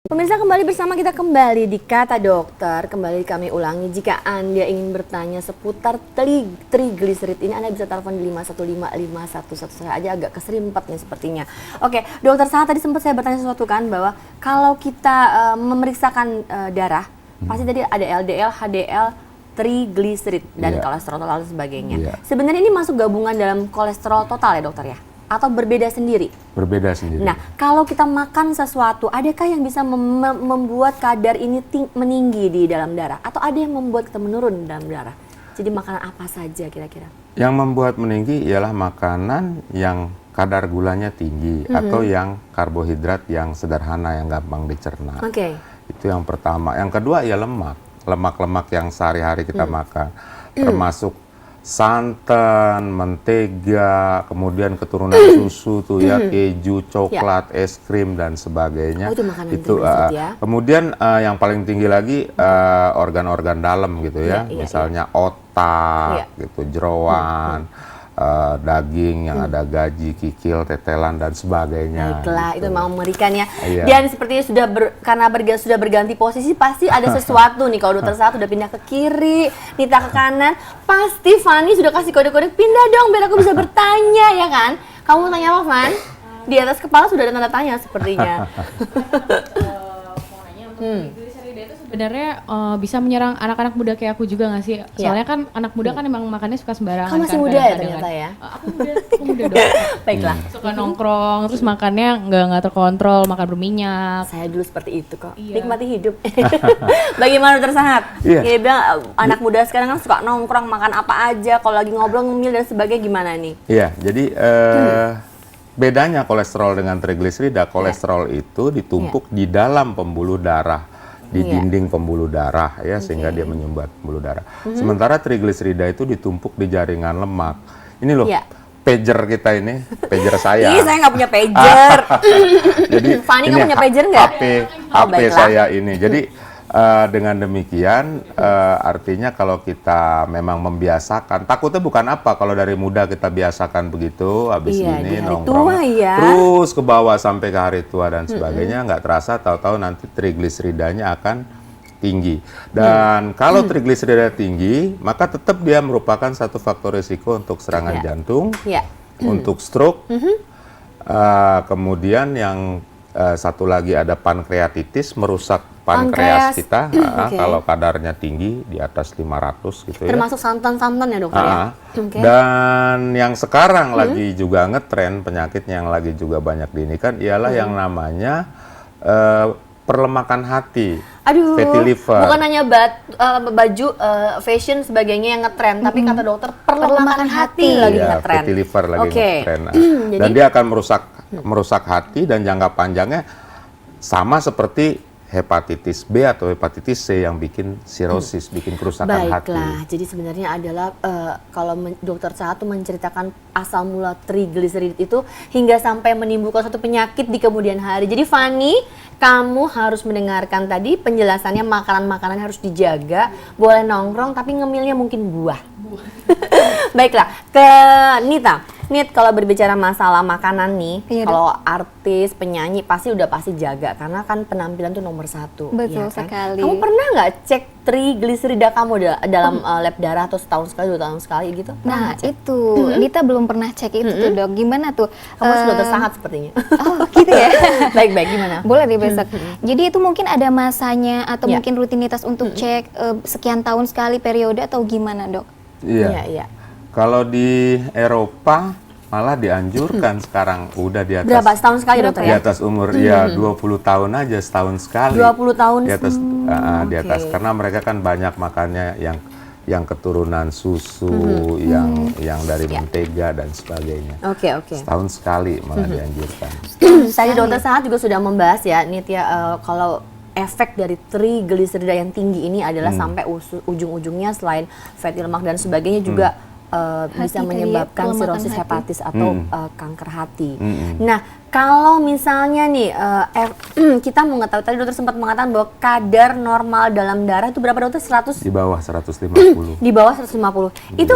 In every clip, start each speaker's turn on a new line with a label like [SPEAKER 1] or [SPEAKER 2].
[SPEAKER 1] Pemirsa, kembali bersama kita kembali di Kata Dokter. Kembali kami ulangi, jika Anda ingin bertanya seputar trigliserid ini, Anda bisa telepon di 5155111. Saya aja agak keserimpet nih sepertinya. Oke, Dokter Sahat, tadi sempat saya bertanya sesuatu kan, bahwa kalau kita memeriksakan darah, pasti tadi ada LDL, HDL, trigliserid, dan kolesterol total dan sebagainya. Sebenarnya ini masuk gabungan dalam kolesterol total ya dokter ya? Atau berbeda sendiri? Berbeda sendiri. Nah, kalau kita makan sesuatu, adakah yang bisa membuat kadar ini meninggi di dalam darah? Atau ada yang membuat kita menurun dalam darah? Jadi makanan apa saja kira-kira? Yang membuat meninggi ialah makanan yang kadar gulanya tinggi atau yang karbohidrat yang sederhana, yang gampang dicerna. Itu yang pertama. Yang kedua ya lemak. Lemak-lemak yang sehari-hari kita makan. Termasuk santan, mentega, kemudian keturunan susu tuh ya, keju, coklat, es krim dan sebagainya. Itu ya. Kemudian yang paling tinggi lagi organ-organ dalam gitu ya, misalnya otak, gitu, jeroan, daging yang ada gaji, kikil, tetelan dan sebagainya. Baiklah, gitu. Itu memang mengerikan ya. Dan sepertinya karena sudah berganti posisi, pasti ada sesuatu nih. Kalau dokter Sahat udah pindah ke kiri, Nita ke kanan, pasti Fanny sudah kasih kode-kode, pindah dong biar aku bisa bertanya, ya kan? Kamu mau tanya apa, Van? Di atas kepala sudah ada tanda tanya sepertinya.
[SPEAKER 2] Sebenarnya bisa menyerang anak-anak muda kayak aku juga nggak sih? Soalnya kan anak muda kan emang makannya suka sembarangan.
[SPEAKER 1] Kamu masih muda ya ternyata ya?
[SPEAKER 2] Aku muda dong. Baiklah. Suka nongkrong, terus makannya nggak terkontrol, makan berminyak.
[SPEAKER 1] Saya dulu seperti itu kok. Nikmati hidup. Bagaimana Dokter Sahat? Dia bilang anak muda sekarang kan suka nongkrong, makan apa aja, kalau lagi ngobrol, ngemil dan sebagainya, gimana nih? Iya, jadi bedanya kolesterol dengan trigliserida, kolesterol itu ditumpuk di dalam pembuluh darah. Di dinding pembuluh darah ya, sehingga dia menyumbat pembuluh darah. Sementara trigliserida itu ditumpuk di jaringan lemak. Ini loh, pager kita ini, pager saya. Ih, saya nggak punya pager. Jadi Fanny nggak punya pager nggak? HP saya ini. Jadi dengan demikian artinya kalau kita memang membiasakan, takutnya bukan apa kalau dari muda kita biasakan begitu, habis ini nongkrong terus ke bawah sampai ke hari tua dan sebagainya, nggak terasa tahu-tahu nanti trigliseridanya akan tinggi. Dan kalau trigliserida tinggi, maka tetap dia merupakan satu faktor risiko untuk serangan jantung, untuk stroke, kemudian yang satu lagi ada pankreatitis, merusak pankreas kita kalau kadarnya tinggi di atas 500 gitu ya. Termasuk santan-santan ya dokter ya? Dan yang sekarang lagi juga ngetren, penyakit yang lagi juga banyak diinikan ialah yang namanya perlemakan hati. Aduh, fatty liver. Bukan hanya baju, fashion sebagainya yang ngetren, tapi kata dokter perlemakan hati lagi ngetren. Fatty liver lagi ngetren. Dan dia akan merusak hati dan jangka panjangnya sama seperti hepatitis B atau hepatitis C yang bikin sirosis, bikin kerusakan hati. Baiklah, jadi sebenarnya adalah kalau dokter Sahat menceritakan asal mula trigliserid itu hingga sampai menimbulkan suatu penyakit di kemudian hari. Jadi Fanny, kamu harus mendengarkan tadi penjelasannya, makanan-makanan harus dijaga, boleh nongkrong tapi ngemilnya mungkin buah. Baiklah, ke Nita. Nit, kalau berbicara masalah makanan nih, kalau artis, penyanyi pasti jaga karena kan penampilan tuh nomor satu.
[SPEAKER 3] Betul
[SPEAKER 1] ya kan?
[SPEAKER 3] sekali.
[SPEAKER 1] Kamu pernah nggak cek trigliserida kamu dalam lab darah atau setahun sekali, 2 tahun sekali gitu?
[SPEAKER 3] Nah itu, Nita belum pernah cek itu tuh dok. Gimana tuh?
[SPEAKER 1] Kamu sudah Sahat sepertinya.
[SPEAKER 3] Oh gitu ya?
[SPEAKER 1] Baik-baik, gimana?
[SPEAKER 3] Boleh deh besok. Jadi itu mungkin ada masanya atau mungkin rutinitas untuk cek sekian tahun sekali periode atau gimana dok?
[SPEAKER 1] Iya.
[SPEAKER 3] Kalau
[SPEAKER 1] di
[SPEAKER 3] Eropa
[SPEAKER 1] malah dianjurkan sekarang udah di atas
[SPEAKER 3] berapa setahun sekali dokter
[SPEAKER 1] ya? Di atas umur ya 20 tahun aja, setahun sekali.
[SPEAKER 3] 20 tahun
[SPEAKER 1] di atas di atas karena mereka kan banyak makannya yang keturunan susu, yang dari mentega dan sebagainya. Setahun sekali malah dianjurkan. Tadi dokter Sahat juga sudah membahas ya, Nit ya, kalau efek dari trigliserida yang tinggi ini adalah sampai ujung-ujungnya selain fatty lemak dan sebagainya juga bisa menyebabkan sirosis hepatis atau kanker hati. Nah, Kalau misalnya nih kita mau ngetahui, tadi dokter sempat mengatakan bahwa kadar normal dalam darah itu berapa dokter? 100?
[SPEAKER 4] Di bawah 150.
[SPEAKER 1] Di bawah 150. Itu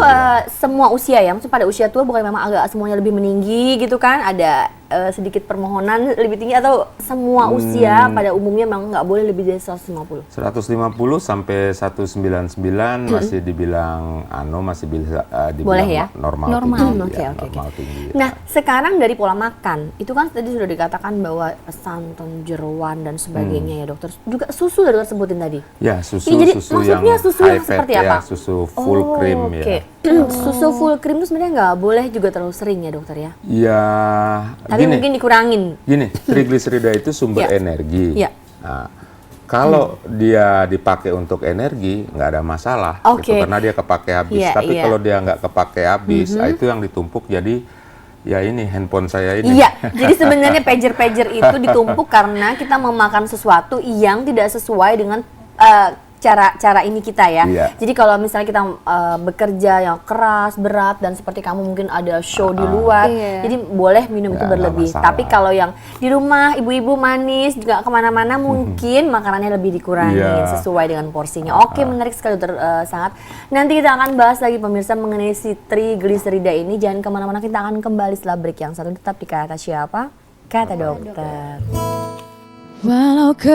[SPEAKER 1] semua usia ya? Maksudnya pada usia tua bukan memang agak semuanya lebih meninggi gitu kan? Ada sedikit permohonan lebih tinggi atau semua usia pada umumnya memang nggak boleh lebih dari 150?
[SPEAKER 4] 150 sampai 199 masih dibilang masih bisa dibilang
[SPEAKER 1] Boleh ya?
[SPEAKER 4] normal.
[SPEAKER 3] Normal.
[SPEAKER 4] Tinggi,
[SPEAKER 1] Oke,
[SPEAKER 4] ya,
[SPEAKER 1] oke,
[SPEAKER 4] normal tinggi.
[SPEAKER 1] Nah, sekarang dari pola makan, itu kan tadi sudah dikatakan bahwa santan, jeruan dan sebagainya ya dokter. Juga susu ya dokter sebutin tadi.
[SPEAKER 4] Ya, susu
[SPEAKER 1] Iya, jadi
[SPEAKER 4] susu
[SPEAKER 1] maksudnya
[SPEAKER 4] yang
[SPEAKER 1] susu yang
[SPEAKER 4] high fat
[SPEAKER 1] seperti
[SPEAKER 4] ya,
[SPEAKER 1] apa?
[SPEAKER 4] susu full cream
[SPEAKER 1] Oke.
[SPEAKER 4] ya.
[SPEAKER 1] Susu full cream itu sebenarnya nggak boleh juga terlalu sering ya dokter ya.
[SPEAKER 4] Ya,
[SPEAKER 1] Tapi mungkin dikurangin.
[SPEAKER 4] gini, trigliserida itu sumber
[SPEAKER 1] Ya.
[SPEAKER 4] energi.
[SPEAKER 1] Ya.
[SPEAKER 4] Nah, kalau dia dipakai untuk energi nggak ada masalah,
[SPEAKER 1] Oke.
[SPEAKER 4] gitu, karena dia kepake habis.
[SPEAKER 1] Iya,
[SPEAKER 4] Tapi
[SPEAKER 1] iya.
[SPEAKER 4] kalau dia nggak kepake habis, itu yang ditumpuk jadi ya ini handphone saya ini.
[SPEAKER 1] Iya, jadi sebenarnya pager-pager itu ditumpuk karena kita memakan sesuatu yang tidak sesuai dengan cara ini kita ya.
[SPEAKER 4] Iya.
[SPEAKER 1] Jadi kalau misalnya kita bekerja yang keras, berat dan seperti kamu mungkin ada show di luar,
[SPEAKER 3] Iya.
[SPEAKER 1] jadi boleh minum
[SPEAKER 4] Ya,
[SPEAKER 1] itu
[SPEAKER 4] nggak
[SPEAKER 1] berlebih.
[SPEAKER 4] masalah.
[SPEAKER 1] Tapi kalau yang di rumah ibu-ibu manis juga kemana-mana mungkin makanannya lebih dikurangin
[SPEAKER 4] Iya.
[SPEAKER 1] sesuai dengan porsinya. Oke, menarik sekali dokter sangat. Nanti kita akan bahas lagi pemirsa mengenai si trigliserida ini. Jangan kemana-mana, kita akan kembali setelah break yang satu. Tetap di Kata Siapa? Kata Dokter.
[SPEAKER 2] Walau